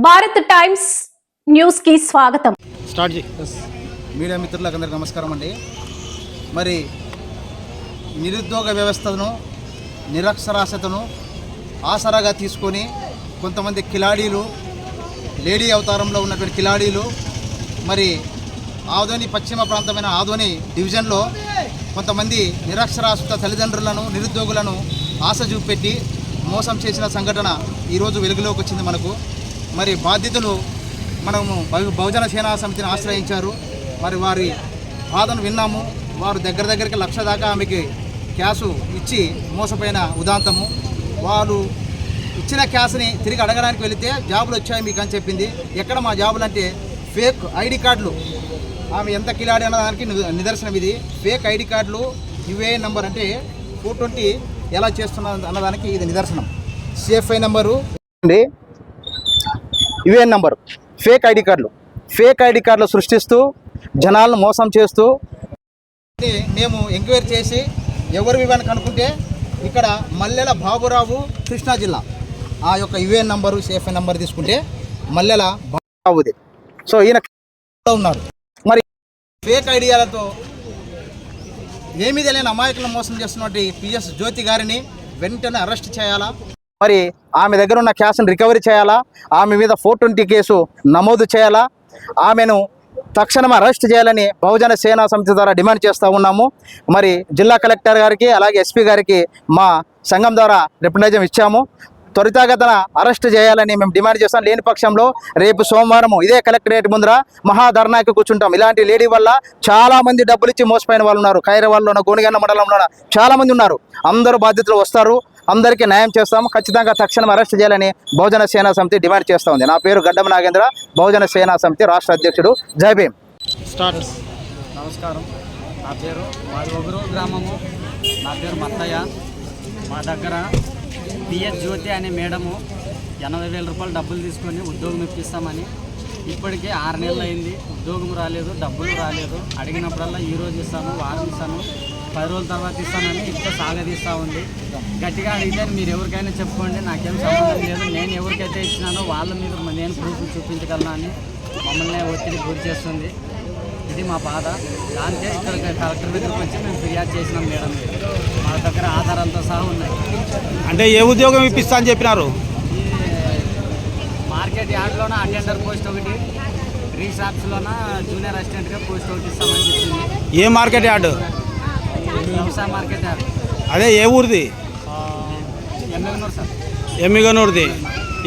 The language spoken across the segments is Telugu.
భారత్ టైమ్స్ న్యూస్ కి స్వాగతం. మీడియా మిత్రులకు అందరికీ నమస్కారం అండి. మరి నిరుద్యోగ వ్యవస్థను నిరక్షరాస్యతను ఆసరాగా తీసుకొని కొంతమంది కిలాడీలు, లేడీ అవతారంలో ఉన్నటువంటి కిలాడీలు మరి ఆదోని పశ్చిమ ప్రాంతమైన ఆదోని డివిజన్లో కొంతమంది నిరక్షరాస్యత తల్లిదండ్రులను, నిరుద్యోగులను ఆశ చూపెట్టి మోసం చేసిన సంఘటన ఈరోజు వెలుగులోకి వచ్చింది మనకు. మరి బాధితులు మనము బహుజన సేనా సమితిని ఆశ్రయించారు. మరి వారి బాధను విన్నాము. వారు దగ్గరికి 1,00,000 దాకా ఆమెకి క్యాషు ఇచ్చి మోసపోయిన ఉదాంతము. వారు ఇచ్చిన క్యాష్ని తిరిగి అడగడానికి వెళితే జాబులు వచ్చాయి మీకు అని చెప్పింది. ఎక్కడ మా జాబులు అంటే ఫేక్ ఐడి కార్డులు. ఆమె ఎంత కిలాడి అన్నదానికి నిదర్శనం ఇది. ఫేక్ ఐడి కార్డులు, యుఏఎన్ నంబర్ అంటే 420 ఎలా చేస్తున్నది అన్నదానికి ఇది నిదర్శనం. సిఎఫ్ఐ నంబరు అండి, యుఏఎన్ నంబరు, ఫేక్ ఐడి కార్డులు సృష్టిస్తూ జనాలను మోసం చేస్తూ మేము ఎంక్వైరీ చేసి ఎవరు వివరణ కనుక్కుంటే ఇక్కడ మల్లెల బాబురావు, కృష్ణా జిల్లా, ఆ యొక్క యుఏఎన్ నంబరు, సిఎఫ్ఐ నంబర్ తీసుకుంటే మల్లెల బాబురావుది. సో ఈయన ఉన్నారు. మరి ఫేక్ ఐడియాలతో ఏమీ తెలియని అమాయకులను మోసం చేస్తున్నటువంటి పిఎస్ జ్యోతి గారిని వెంటనే అరెస్ట్ చేయాలా, మరి ఆమె దగ్గర ఉన్న క్యాష్ని రికవరీ చేయాలా, ఆమె మీద 420 కేసు నమోదు చేయాలా, ఆమెను తక్షణం అరెస్ట్ చేయాలని బహుజన సేనా సమితి ద్వారా డిమాండ్ చేస్తూ ఉన్నాము. మరి జిల్లా కలెక్టర్ గారికి అలాగే ఎస్పీ గారికి మా సంఘం ద్వారా రిప్రజెంటేషన్ ఇచ్చాము. త్వరితగతిన అరెస్ట్ చేయాలని మేము డిమాండ్ చేస్తాం. లేని పక్షంలో రేపు సోమవారం ఇదే కలెక్టరేట్ ముందర మహాధర్నాకి కూర్చుంటాం. ఇలాంటి లేడీ వల్ల చాలామంది డబ్బులు ఇచ్చి మోసపోయిన వాళ్ళు ఉన్నారు. ఖైరవాడలోన, గోనిగన్న మండలంలోన చాలామంది ఉన్నారు. అందరూ బాధితులు వస్తారు. అందరికీ న్యాయం చేస్తాము. ఖచ్చితంగా తక్షణం అరెస్ట్ చేయాలని బహుజన సేనా సమితి డిమాండ్ చేస్తూ ఉంది. నా పేరు గడ్డం నాగేంద్ర, బహుజన సేనా సమితి రాష్ట్ర అధ్యక్షుడు. జై భీమ్. నమస్కారం. నా పేరు మాది ఒగురు గ్రామము. నా పేరు మత్తయ్య. మా దగ్గర పిఎస్ జ్యోతి అనే మేడము 80,000 రూపాయలు డబ్బులు తీసుకొని ఉద్యోగం ఇప్పిస్తామని ఇప్పటికే 6 నెలలు అయింది. ఉద్యోగం రాలేదు, డబ్బులు రాలేదు. అడిగినప్పుడల్లా ఈరోజు ఇస్తాను, వారం ఇస్తాను, 10 రోజుల తర్వాత ఇస్తానని ఇంట్లో సాగదీస్తూ ఉంది. గట్టిగా అడిగితే మీరు ఎవరికైనా చెప్పుకోండి, నాకేం సంబంధం లేదు, నేను ఎవరికైతే ఇచ్చినానో వాళ్ళ మీద నేను ప్రూఫ్ చూపించగలను అని మమ్మల్ని ఒత్తిడి గురి చేస్తుంది. ఇది మా బాధ. దానికే ఇక్కడ కలెక్టర్ దగ్గరకు వచ్చి మేము ఫిర్యాదు చేసినాం మేడం. మా దగ్గర ఆధారాలతో సహా ఉన్నాయి. అంటే ఏ ఉద్యోగం ఇప్పిస్తా అని చెప్పినారు? మార్కెట్ యార్డ్లోన అటెండర్ పోస్ట్ ఒకటి, రీ షాప్స్లోన జూనియర్ అసిస్టెంట్గా పోస్ట్ ఒకటి ఇస్తామని చెప్పింది. ఏ మార్కెట్ యార్డు? వ్యవసాయ మార్కెట్ యార్డ్. అదే ఏ ఊరిది? ఎమ్మిగనూరు సార్. ఎమ్మిగనూరుది.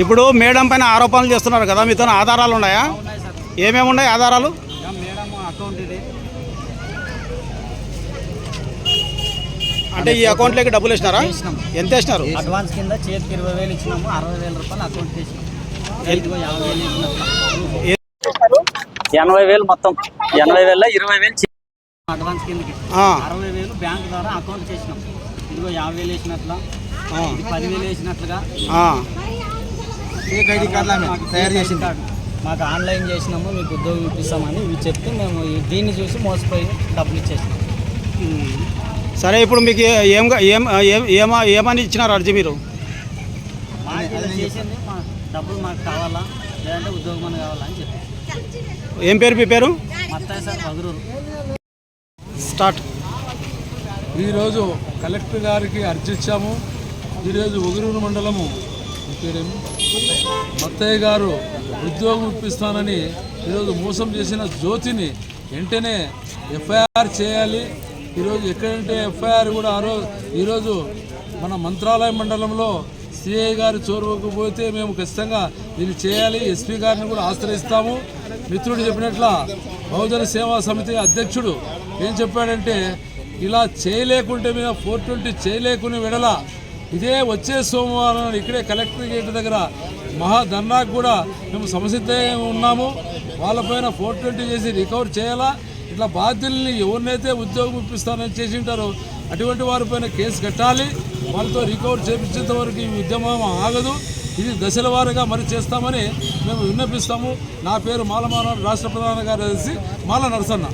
ఇప్పుడు మేడం పైన ఆరోపణలు చేస్తున్నారు కదా, మీతో ఆధారాలు ఉన్నాయా? ఉన్నాయి సార్. ఏమేమి ఉన్నాయి ఆధారాలు? మేడం అకౌంట్ ఇది. అంటే ఈ అకౌంట్లోకి డబ్బులు వేసినారా? ఎంత వేసినారు? అడ్వాన్స్ కింద చేతికి 20,000 ఇచ్చినాము. 60,000 రూపాయలు అకౌంట్కి వేసినాము. 80,000 మొత్తం. 80,000 20,000 అడ్వాన్స్ కిందకి, 60,000 బ్యాంక్ ద్వారా అకౌంట్ చేసినాం. ఇదిగో 50,000 వేసినట్లా, ఇది 10,000 వేసినట్లుగా ఫేక్ ఐడి కార్డు తయారు చేసి మాకు ఆన్లైన్ చేసినాము, మీకు ఉద్యోగం ఇప్పిస్తామని ఇవి చెప్తే మేము దీన్ని చూసి మోసపోయి డబ్బులు ఇచ్చేసినాం. సరే, ఇప్పుడు మీకు ఏమని ఇచ్చినారు అర్జీ? మీరు చేసింది మా డబ్బులు మాకు కావాలా, లేదంటే ఉద్యోగం అని కావాలా అని చెప్పి. ఏం పేరు మీ పేరు? మత్తయ్య సార్, పగురూరు. స్టార్ట్. ఈరోజు కలెక్టర్ గారికి అర్జీ ఇచ్చాము. ఈరోజు ఒగురూరు మండలము మత్తయ్య గారు ఉద్యోగం ఇప్పిస్తానని ఈరోజు మోసం చేసిన జ్యోతిని వెంటనే ఎఫ్ఐఆర్ చేయాలి. ఈరోజు ఎక్కడంటే ఎఫ్ఐఆర్ కూడా ఈరోజు మన మంత్రాలయం మండలంలో సిఐ గారు చోరుకు పోతే మేము ఖచ్చితంగా దీన్ని చేయాలి. ఎస్పీ గారిని కూడా ఆశ్రయిస్తాము. మిత్రుడు చెప్పినట్ల బహుజన సేవా సమితి అధ్యక్షుడు ఏం చెప్పాడంటే, ఇలా చేయలేకుంటే మీద 420 చేయలేకుని వెడల ఇదే వచ్చే సోమవారం ఇక్కడే కలెక్టర్ గేట్ దగ్గర మహాధర్నాకు కూడా మేము సంసిద్ధంగా ఉన్నాము. వాళ్ళపైన 420 చేసి రికవర్ చేయాలా. ఇట్లా బాధ్యుల్ని ఎవరినైతే ఉద్యోగం ఇప్పిస్తానని చేసి ఉంటారో అటువంటి వారిపైన కేసు కట్టాలి. వాళ్ళతో రికవర్ చేపించేంత వరకు ఈ ఉద్యమం ఆగదు. ఇది దశల వారీగా మరి చేస్తామని మేము విన్నపిస్తాము. నా పేరు మాలమాన రాష్ట్ర ప్రధాన కార్యదర్శి మాల నరసన్న.